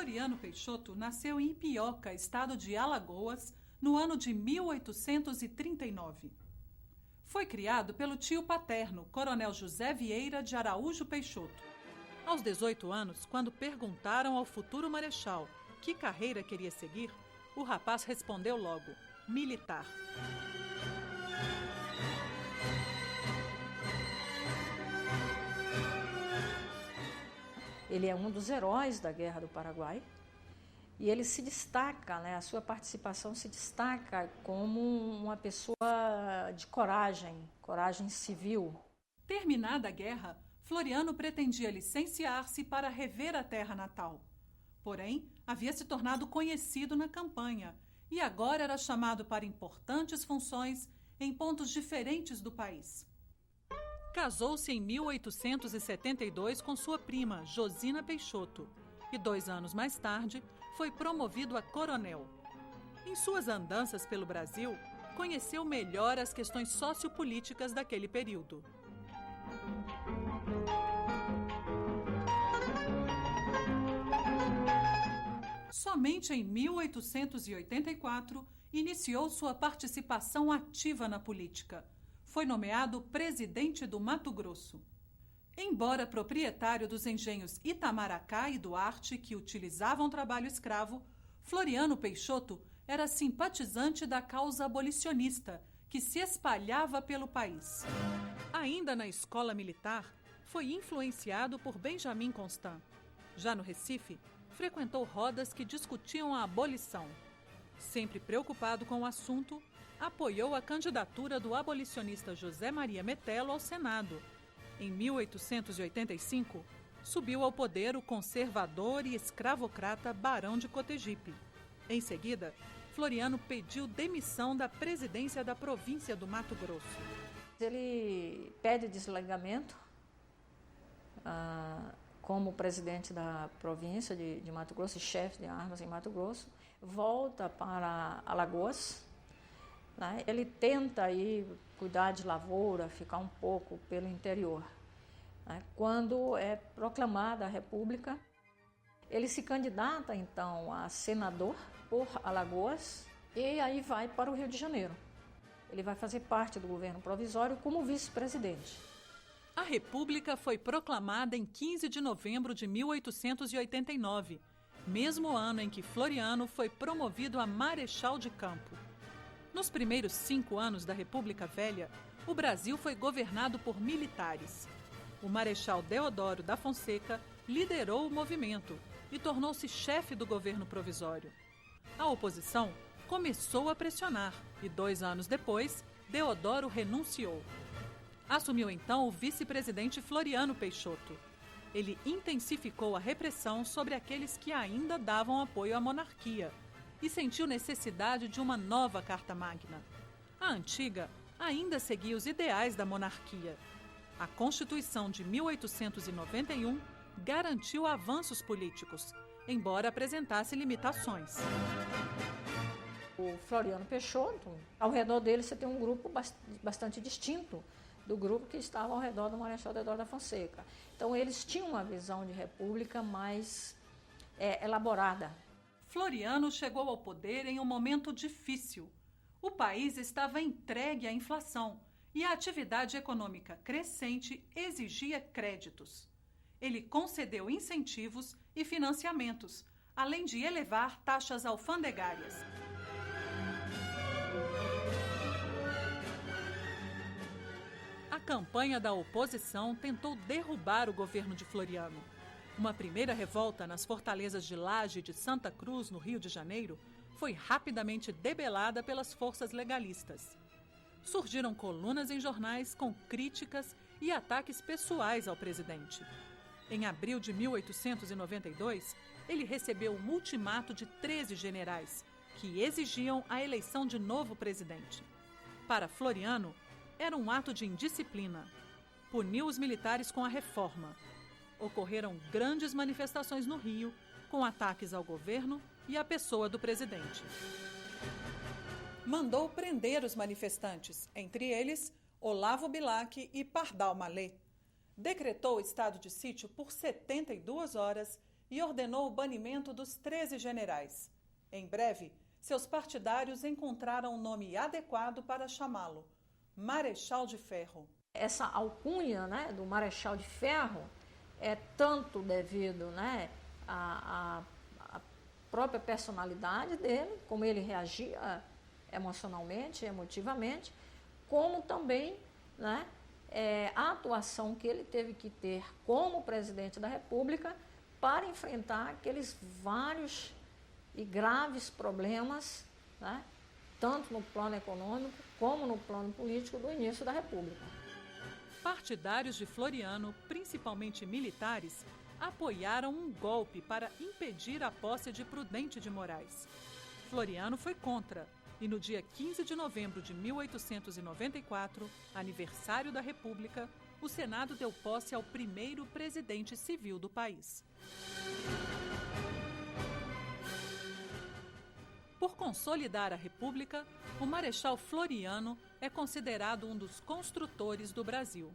Floriano Peixoto nasceu em Ipioca, estado de Alagoas, no ano de 1839. Foi criado pelo tio paterno, Coronel José Vieira de Araújo Peixoto. Aos 18 anos, quando perguntaram ao futuro marechal que carreira queria seguir, o rapaz respondeu logo: militar. Ele é um dos heróis da Guerra do Paraguai e ele se destaca, a sua participação se destaca como uma pessoa de coragem civil. Terminada a guerra, Floriano pretendia licenciar-se para rever a terra natal. Porém, havia se tornado conhecido na campanha e agora era chamado para importantes funções em pontos diferentes do país. Casou-se em 1872 com sua prima, Josina Peixoto, e 2 anos mais tarde foi promovido a coronel. Em suas andanças pelo Brasil, conheceu melhor as questões sociopolíticas daquele período. Somente em 1884 iniciou sua participação ativa na política. Foi nomeado presidente do Mato Grosso. Embora proprietário dos engenhos Itamaracá e Duarte, que utilizavam trabalho escravo, Floriano Peixoto era simpatizante da causa abolicionista, que se espalhava pelo país. Ainda na escola militar, foi influenciado por Benjamin Constant. Já no Recife, frequentou rodas que discutiam a abolição. Sempre preocupado com o assunto, apoiou a candidatura do abolicionista José Maria Metelo ao Senado. Em 1885, subiu ao poder o conservador e escravocrata Barão de Cotegipe. Em seguida, Floriano pediu demissão da presidência da província do Mato Grosso. Ele pede desligamento como presidente da província de Mato Grosso e chefe de armas em Mato Grosso, volta para Alagoas. Ele tenta aí cuidar de lavoura, ficar um pouco pelo interior. Quando é proclamada a República, ele se candidata então a senador por Alagoas e aí vai para o Rio de Janeiro. Ele vai fazer parte do governo provisório como vice-presidente. A República foi proclamada em 15 de novembro de 1889, mesmo ano em que Floriano foi promovido a marechal de campo. Nos primeiros 5 anos da República Velha, o Brasil foi governado por militares. O marechal Deodoro da Fonseca liderou o movimento e tornou-se chefe do governo provisório. A oposição começou a pressionar e 2 anos depois, Deodoro renunciou. Assumiu então o vice-presidente Floriano Peixoto. Ele intensificou a repressão sobre aqueles que ainda davam apoio à monarquia e sentiu necessidade de uma nova Carta Magna. A antiga ainda seguia os ideais da monarquia. A Constituição de 1891 garantiu avanços políticos, embora apresentasse limitações. O Floriano Peixoto, ao redor dele você tem um grupo bastante distinto do grupo que estava ao redor do Marechal Deodoro da Fonseca. Então eles tinham uma visão de república mais elaborada. Floriano chegou ao poder em um momento difícil. O país estava entregue à inflação e a atividade econômica crescente exigia créditos. Ele concedeu incentivos e financiamentos, além de elevar taxas alfandegárias. A campanha da oposição tentou derrubar o governo de Floriano. Uma primeira revolta nas fortalezas de Laje e de Santa Cruz, no Rio de Janeiro, foi rapidamente debelada pelas forças legalistas. Surgiram colunas em jornais com críticas e ataques pessoais ao presidente. Em abril de 1892, ele recebeu um ultimato de 13 generais, que exigiam a eleição de novo presidente. Para Floriano, era um ato de indisciplina. Puniu os militares com a reforma. Ocorreram grandes manifestações no Rio, com ataques ao governo e à pessoa do presidente. Mandou prender os manifestantes, entre eles Olavo Bilac e Pardal Mallet. Decretou estado de sítio por 72 horas e ordenou o banimento dos 13 generais. Em breve, seus partidários encontraram um nome adequado para chamá-lo: Marechal de Ferro. Essa alcunha, né, do Marechal de Ferro é tanto devido, né, à própria personalidade dele, como ele reagia emocionalmente, emotivamente, como também, né, a atuação que ele teve que ter como presidente da República para enfrentar aqueles vários e graves problemas, né, tanto no plano econômico como no plano político do início da República. Partidários de Floriano, principalmente militares, apoiaram um golpe para impedir a posse de Prudente de Moraes. Floriano foi contra, e no dia 15 de novembro de 1894, aniversário da República, o Senado deu posse ao primeiro presidente civil do país. Por consolidar a República, o Marechal Floriano é considerado um dos construtores do Brasil.